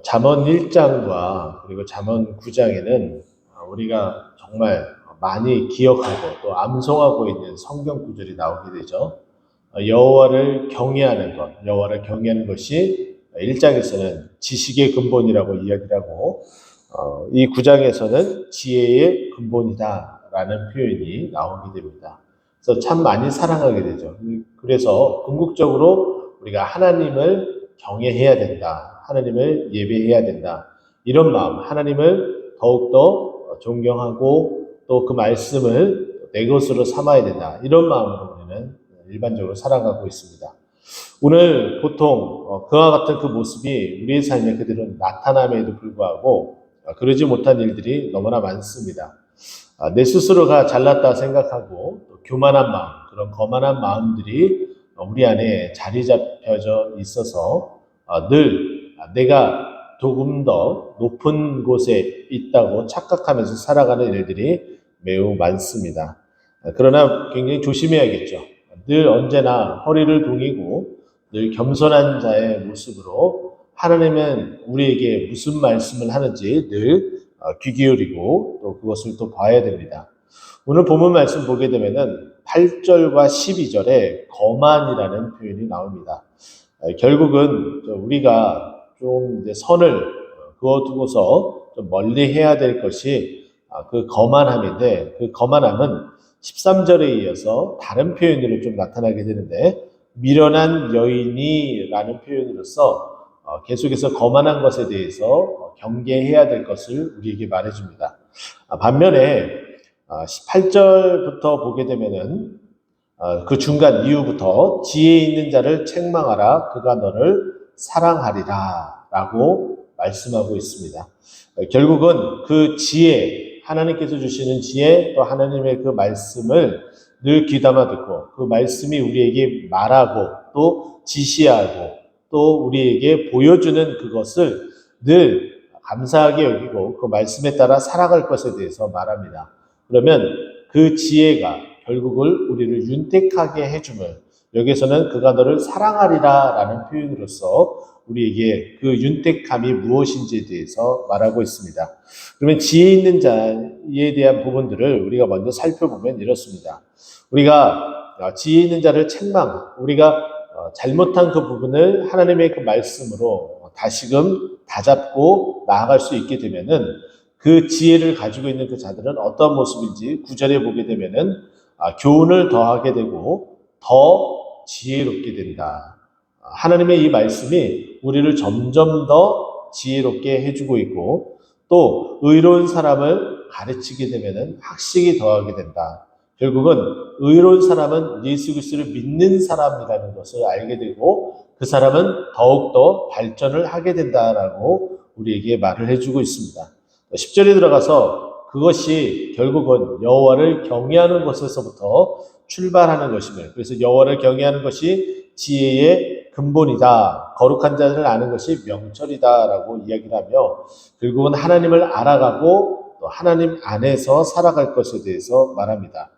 잠언 1장과 그리고 잠언 9장에는 우리가 정말 많이 기억하고 또 암송하고 있는 성경 구절이 나오게 되죠. 여호와를 경외하는 것, 여호와를 경외하는 것이 1장에서는 지식의 근본이라고 이야기를 하고 이 9장에서는 지혜의 근본이다라는 표현이 나오게 됩니다. 그래서 참 많이 사랑하게 되죠. 그래서 궁극적으로 우리가 하나님을 경외해야 된다. 하나님을 예배해야 된다. 이런 마음, 하나님을 더욱더 존경하고 또 그 말씀을 내 것으로 삼아야 된다. 이런 마음으로 우리는 일반적으로 살아가고 있습니다. 오늘 보통 그와 같은 그 모습이 우리의 삶에 그대로 나타남에도 불구하고 그러지 못한 일들이 너무나 많습니다. 내 스스로가 잘났다 생각하고 또 교만한 마음, 그런 거만한 마음들이 우리 안에 자리 잡혀져 있어서 늘 내가 조금 더 높은 곳에 있다고 착각하면서 살아가는 일들이 매우 많습니다. 그러나 굉장히 조심해야겠죠. 늘 언제나 허리를 동이고 늘 겸손한 자의 모습으로 하나님은 우리에게 무슨 말씀을 하는지 늘 귀 기울이고 또 그것을 또 봐야 됩니다. 오늘 본문 말씀 보게 되면은 8절과 12절에 거만이라는 표현이 나옵니다. 결국은 우리가 좀 이제 선을 그어두고서 좀 멀리 해야 될 것이 그 거만함인데, 그 거만함은 13절에 이어서 다른 표현으로 좀 나타나게 되는데, 미련한 여인이라는 표현으로서 계속해서 거만한 것에 대해서 경계해야 될 것을 우리에게 말해줍니다. 반면에 18절부터 보게 되면은 그 중간 이후부터 지혜 있는 자를 책망하라 그가 너를 사랑하리라 라고 말씀하고 있습니다. 결국은 그 지혜, 하나님께서 주시는 지혜 또 하나님의 그 말씀을 늘 귀담아 듣고 그 말씀이 우리에게 말하고 또 지시하고 또 우리에게 보여주는 그것을 늘 감사하게 여기고 그 말씀에 따라 살아갈 것에 대해서 말합니다. 그러면 그 지혜가 결국을 우리를 윤택하게 해줌을, 여기서는 그가 너를 사랑하리라 라는 표현으로서 우리에게 그 윤택함이 무엇인지에 대해서 말하고 있습니다. 그러면 지혜 있는 자에 대한 부분들을 우리가 먼저 살펴보면 이렇습니다. 우리가 지혜 있는 자를 책망, 우리가 잘못한 그 부분을 하나님의 그 말씀으로 다시금 다잡고 나아갈 수 있게 되면은 그 지혜를 가지고 있는 그 자들은 어떤 모습인지 9절에 보게 되면은 교훈을 더하게 되고 더 지혜롭게 된다. 하나님의 이 말씀이 우리를 점점 더 지혜롭게 해주고 있고 또 의로운 사람을 가르치게 되면은 학식이 더하게 된다. 결국은 의로운 사람은 예수 그리스도를 믿는 사람이라는 것을 알게 되고 그 사람은 더욱더 발전을 하게 된다라고 우리에게 말을 해주고 있습니다. 10절에 들어가서 그것이 결국은 여호와를 경외하는 것에서부터 출발하는 것임을, 그래서 여호와를 경외하는 것이 지혜의 근본이다. 거룩한 자를 아는 것이 명철이다라고 이야기를 하며 결국은 하나님을 알아가고 또 하나님 안에서 살아갈 것에 대해서 말합니다.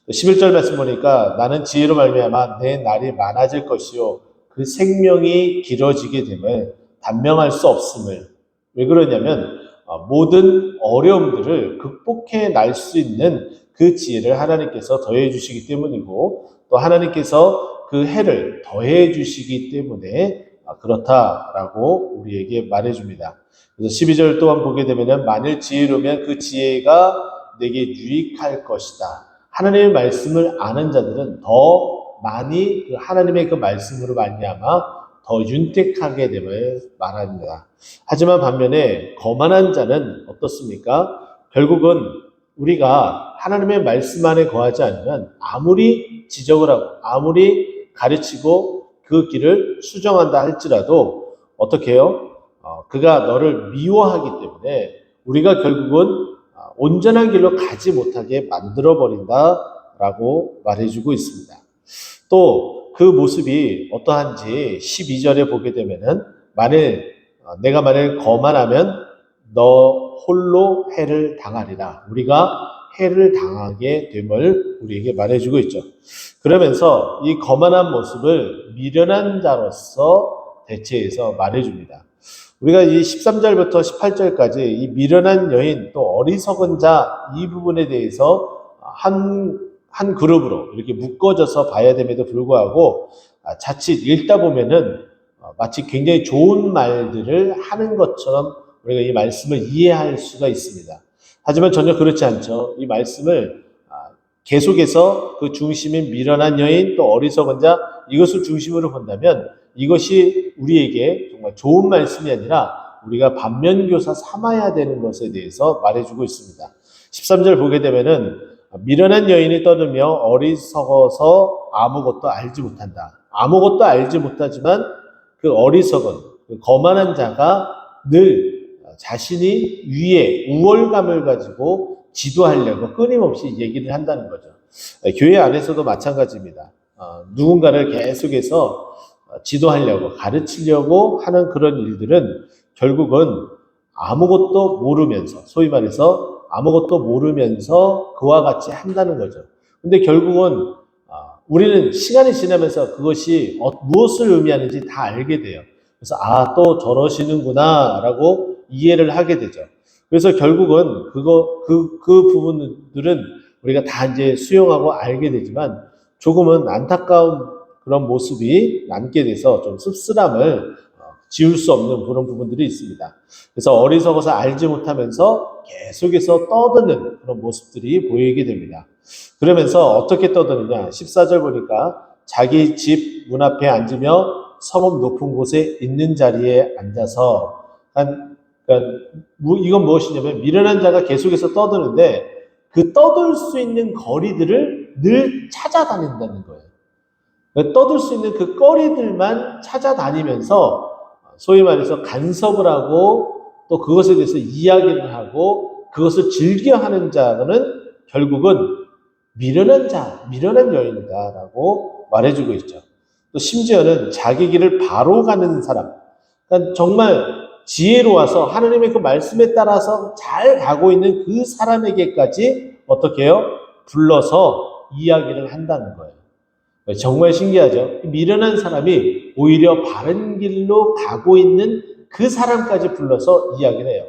11절 말씀 보니까 나는 지혜로 말미암아 내 날이 많아질 것이요 그 생명이 길어지게 됨을 단명할 수 없음을. 왜 그러냐면 모든 어려움들을 극복해 날 수 있는 그 지혜를 하나님께서 더해 주시기 때문이고 또 하나님께서 그 해를 더해 주시기 때문에 그렇다라고 우리에게 말해줍니다. 그래서 12절 또한 보게 되면 만일 지혜로면 그 지혜가 내게 유익할 것이다. 하나님의 말씀을 아는 자들은 더 많이 그 하나님의 그 말씀으로 말미암아 더 윤택하게 됨을 말합니다. 하지만 반면에 거만한 자는 어떻습니까? 결국은 우리가 하나님의 말씀 안에 거하지 않으면 아무리 지적을 하고 아무리 가르치고 그 길을 수정한다 할지라도 어떻게 해요? 그가 너를 미워하기 때문에 우리가 결국은 온전한 길로 가지 못하게 만들어버린다라고 말해주고 있습니다. 또 그 모습이 어떠한지 12절에 보게 되면은 내가 만일 거만하면 너 홀로 해를 당하리라. 우리가 해를 당하게 됨을 우리에게 말해주고 있죠. 그러면서 이 거만한 모습을 미련한 자로서 대체해서 말해줍니다. 우리가 이 13절부터 18절까지 이 미련한 여인 또 어리석은 자 이 부분에 대해서 한 그룹으로 이렇게 묶어져서 봐야 됨에도 불구하고 자칫 읽다 보면은 마치 굉장히 좋은 말들을 하는 것처럼 우리가 이 말씀을 이해할 수가 있습니다. 하지만 전혀 그렇지 않죠. 이 말씀을 계속해서 그 중심인 미련한 여인 또 어리석은 자 이것을 중심으로 본다면 이것이 우리에게 정말 좋은 말씀이 아니라 우리가 반면교사 삼아야 되는 것에 대해서 말해주고 있습니다. 13절 보게 되면은 미련한 여인이 떠들며 어리석어서 아무것도 알지 못한다. 아무것도 알지 못하지만 그 어리석은 그 거만한 자가 늘 자신이 위에 우월감을 가지고 지도하려고 끊임없이 얘기를 한다는 거죠. 교회 안에서도 마찬가지입니다. 누군가를 계속해서 지도하려고 가르치려고 하는 그런 일들은 결국은 아무것도 모르면서 소위 말해서 아무것도 모르면서 그와 같이 한다는 거죠. 근데 결국은 우리는 시간이 지나면서 그것이 무엇을 의미하는지 다 알게 돼요. 그래서 또 저러시는구나 라고 이해를 하게 되죠. 그래서 결국은 그 부분들은 우리가 다 이제 수용하고 알게 되지만 조금은 안타까운 그런 모습이 남게 돼서 좀 씁쓸함을 지울 수 없는 그런 부분들이 있습니다. 그래서 어리석어서 알지 못하면서 계속해서 떠드는 그런 모습들이 보이게 됩니다. 그러면서 어떻게 떠드느냐? 14절 보니까 자기 집 문 앞에 앉으며 성읍 높은 곳에 있는 자리에 앉아서 그러니까 이건 무엇이냐면 미련한 자가 계속해서 떠드는데 그 떠들 수 있는 거리들을 늘 찾아다닌다는 거예요. 떠들 수 있는 그 거리들만 찾아다니면서 소위 말해서 간섭을 하고 또 그것에 대해서 이야기를 하고 그것을 즐겨하는 자는 결국은 미련한 여인이다라고 말해주고 있죠. 또 심지어는 자기 길을 바로 가는 사람, 그러니까 정말 지혜로워서 하나님의 그 말씀에 따라서 잘 가고 있는 그 사람에게까지 어떻게 해요? 불러서 이야기를 한다는 거예요. 정말 신기하죠? 미련한 사람이 오히려 바른 길로 가고 있는 그 사람까지 불러서 이야기를 해요.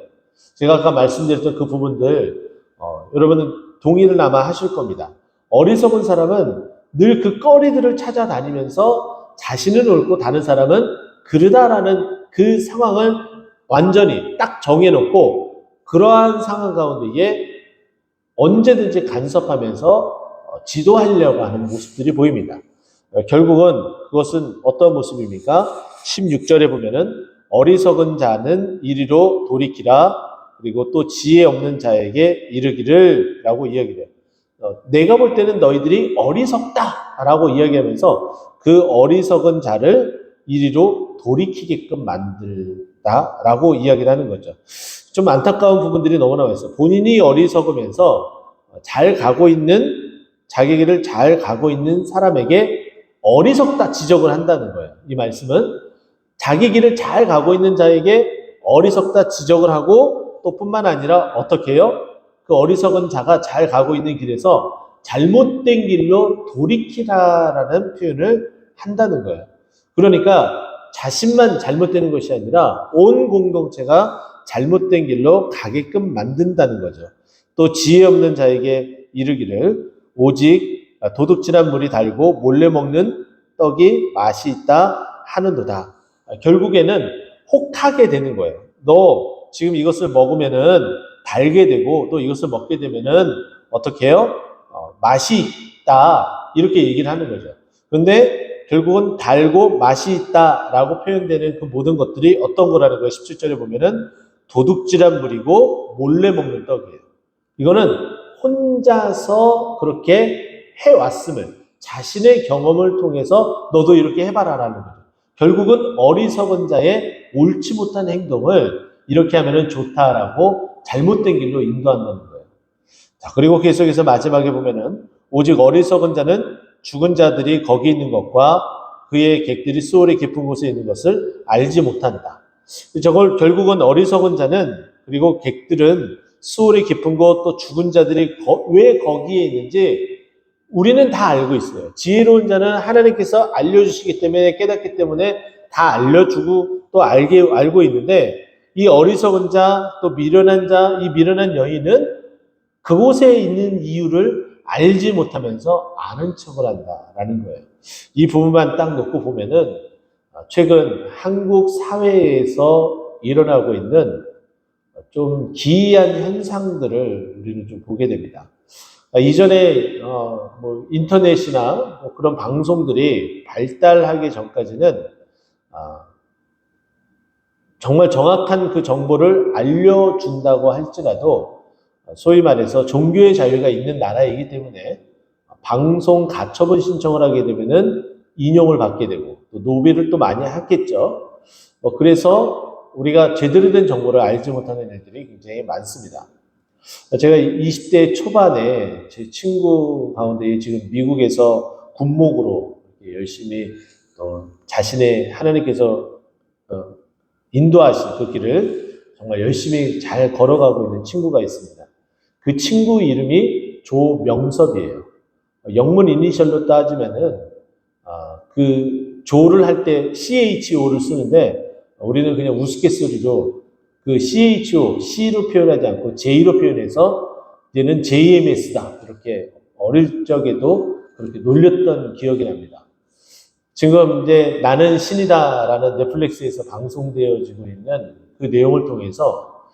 제가 아까 말씀드렸던 그 부분들 여러분은 동의를 아마 하실 겁니다. 어리석은 사람은 늘 그 거리들을 찾아다니면서 자신은 옳고 다른 사람은 그르다라는 그 상황을 완전히 딱 정해놓고 그러한 상황 가운데에 언제든지 간섭하면서 지도하려고 하는 모습들이 보입니다. 결국은 그것은 어떤 모습입니까? 16절에 보면은 어리석은 자는 이리로 돌이키라 그리고 또 지혜 없는 자에게 이르기를 라고 이야기해요. 내가 볼 때는 너희들이 어리석다 라고 이야기하면서 그 어리석은 자를 이리로 돌이키게끔 만들다 라고 이야기를 하는 거죠. 좀 안타까운 부분들이 너무나 많아요. 본인이 어리석으면서 잘 가고 있는 자기 길을 잘 가고 있는 사람에게 어리석다 지적을 한다는 거예요. 이 말씀은 자기 길을 잘 가고 있는 자에게 어리석다 지적을 하고 또 뿐만 아니라 어떻게 해요? 그 어리석은 자가 잘 가고 있는 길에서 잘못된 길로 돌이키라라는 표현을 한다는 거예요. 그러니까 자신만 잘못되는 것이 아니라 온 공동체가 잘못된 길로 가게끔 만든다는 거죠. 또 지혜 없는 자에게 이르기를 오직 도둑질한 물이 달고 몰래 먹는 떡이 맛이 있다 하는도다. 결국에는 혹하게 되는 거예요. 너 지금 이것을 먹으면은 달게 되고 또 이것을 먹게 되면은 어떻게 해요? 맛이 있다 이렇게 얘기를 하는 거죠. 그런데 결국은 달고 맛이 있다라고 표현되는 그 모든 것들이 어떤 거라는 거예요. 17절에 보면은 도둑질한 물이고 몰래 먹는 떡이에요. 이거는 혼자서 그렇게 해왔음을 자신의 경험을 통해서 너도 이렇게 해봐라라는 거죠. 결국은 어리석은 자의 옳지 못한 행동을 이렇게 하면은 좋다라고 잘못된 길로 인도한다는 거예요. 자, 그리고 계속해서 마지막에 보면은 오직 어리석은 자는 죽은 자들이 거기 있는 것과 그의 객들이 수월의 깊은 곳에 있는 것을 알지 못한다. 저걸 결국은 어리석은 자는 그리고 객들은 수월의 깊은 곳 또 죽은 자들이 왜 거기에 있는지 우리는 다 알고 있어요. 지혜로운 자는 하나님께서 알려주시기 때문에 깨닫기 때문에 다 알려주고 또 알고 있는데 이 어리석은 자, 또 미련한 자, 이 미련한 여인은 그곳에 있는 이유를 알지 못하면서 아는 척을 한다라는 거예요. 이 부분만 딱 놓고 보면은 최근 한국 사회에서 일어나고 있는 좀 기이한 현상들을 우리는 좀 보게 됩니다. 이전에 뭐 인터넷이나 뭐 그런 방송들이 발달하기 전까지는 정말 정확한 그 정보를 알려준다고 할지라도 소위 말해서 종교의 자유가 있는 나라이기 때문에 방송 가처분 신청을 하게 되면은 인용을 받게 되고 또 노비를 또 많이 하겠죠. 그래서 우리가 제대로 된 정보를 알지 못하는 애들이 굉장히 많습니다. 제가 20대 초반에 제 친구 가운데 지금 미국에서 군목으로 열심히 자신의 하나님께서 인도하신 그 길을 정말 열심히 잘 걸어가고 있는 친구가 있습니다. 그 친구 이름이 조명섭이에요. 영문 이니셜로 따지면은 그 조를 할 때 CHO를 쓰는데 우리는 그냥 우스갯소리로 그 CHO, C로 표현하지 않고 J로 표현해서 얘는 JMS다. 이렇게 어릴 적에도 그렇게 놀렸던 기억이 납니다. 지금 이제 나는 신이다라는 넷플릭스에서 방송되어지고 있는 그 내용을 통해서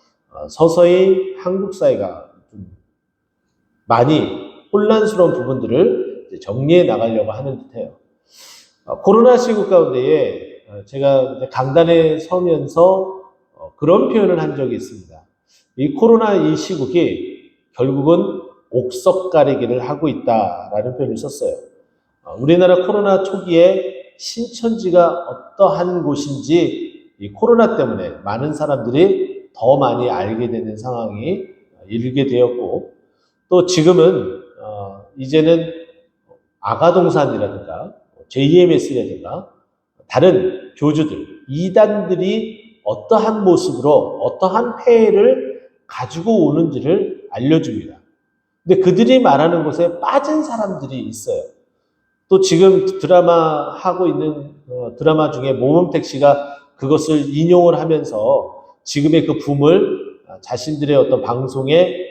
서서히 한국 사회가 좀 많이 혼란스러운 부분들을 정리해 나가려고 하는 듯해요. 코로나 시국 가운데에 제가 강단에 서면서 그런 표현을 한 적이 있습니다. 이 코로나 이 시국이 결국은 옥석 가리기를 하고 있다라는 표현을 썼어요. 우리나라 코로나 초기에 신천지가 어떠한 곳인지 이 코로나 때문에 많은 사람들이 더 많이 알게 되는 상황이 일게 되었고 또 지금은 이제는 아가동산이라든가 JMS라든가 다른 교주들, 이단들이 어떠한 모습으로 어떠한 폐해를 가지고 오는지를 알려줍니다. 근데 그들이 말하는 것에 빠진 사람들이 있어요. 또 지금 드라마 하고 있는 드라마 중에 모범택 씨가 그것을 인용을 하면서 지금의 그 붐을 자신들의 어떤 방송에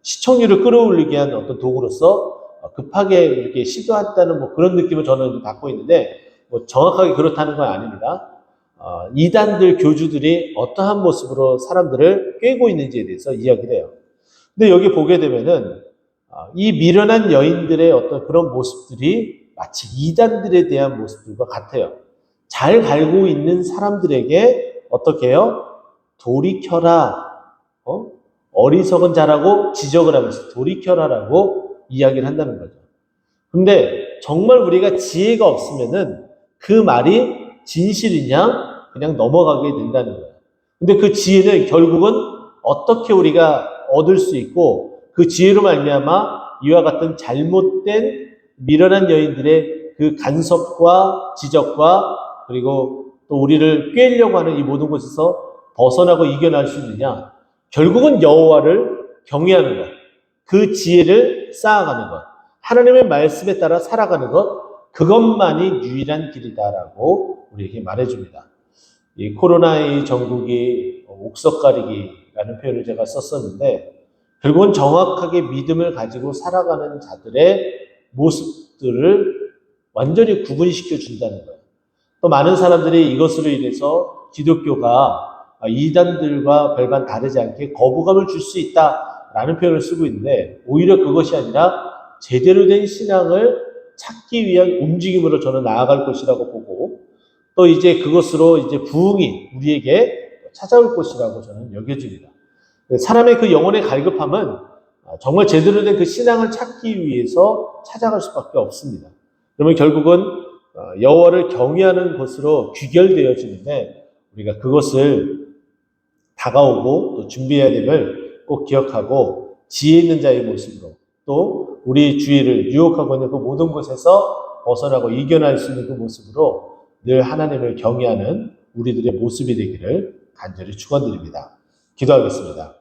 시청률을 끌어올리기 위한 어떤 도구로서 급하게 이렇게 시도했다는 뭐 그런 느낌을 저는 갖고 있는데 뭐 정확하게 그렇다는 건 아닙니다. 이단들 교주들이 어떠한 모습으로 사람들을 꿰고 있는지에 대해서 이야기를 해요. 근데 여기 보게 되면은 이 미련한 여인들의 어떤 그런 모습들이 마치 이단들에 대한 모습들과 같아요. 잘 갈고 있는 사람들에게 어떻게 해요? 돌이켜라. 어리석은 자라고 지적을 하면서 돌이켜라라고 이야기를 한다는 거죠. 근데 정말 우리가 지혜가 없으면은 그 말이 진실이냐 그냥 넘어가게 된다는 거예요. 근데 그 지혜는 결국은 어떻게 우리가 얻을 수 있고 그 지혜로 말미암아 이와 같은 잘못된 미련한 여인들의 그 간섭과 지적과 그리고 또 우리를 꿰려고 하는 이 모든 것에서 벗어나고 이겨낼 수 있느냐? 결국은 여호와를 경외하는 것, 그 지혜를 쌓아가는 것, 하나님의 말씀에 따라 살아가는 것, 그것만이 유일한 길이다라고 우리에게 말해줍니다. 이 코로나의 전국이 옥석가리기라는 표현을 제가 썼었는데 결국은 정확하게 믿음을 가지고 살아가는 자들의 모습들을 완전히 구분시켜 준다는 거예요. 또 많은 사람들이 이것으로 인해서 기독교가 이단들과 별반 다르지 않게 거부감을 줄 수 있다라는 표현을 쓰고 있는데 오히려 그것이 아니라 제대로 된 신앙을 찾기 위한 움직임으로 저는 나아갈 것이라고 보고 또 이제 그것으로 이제 부흥이 우리에게 찾아올 것이라고 저는 여겨집니다. 사람의 그 영혼의 갈급함은 정말 제대로 된 그 신앙을 찾기 위해서 찾아갈 수밖에 없습니다. 그러면 결국은 여호와를 경외하는 것으로 귀결되어지는데 우리가 그것을 다가오고 또 준비해야 됨을 꼭 기억하고 지혜 있는 자의 모습으로 또 우리 주위를 유혹하고 있는 그 모든 것에서 벗어나고 이겨낼 수 있는 그 모습으로 늘 하나님을 경외하는 우리들의 모습이 되기를 간절히 축원드립니다. 기도하겠습니다.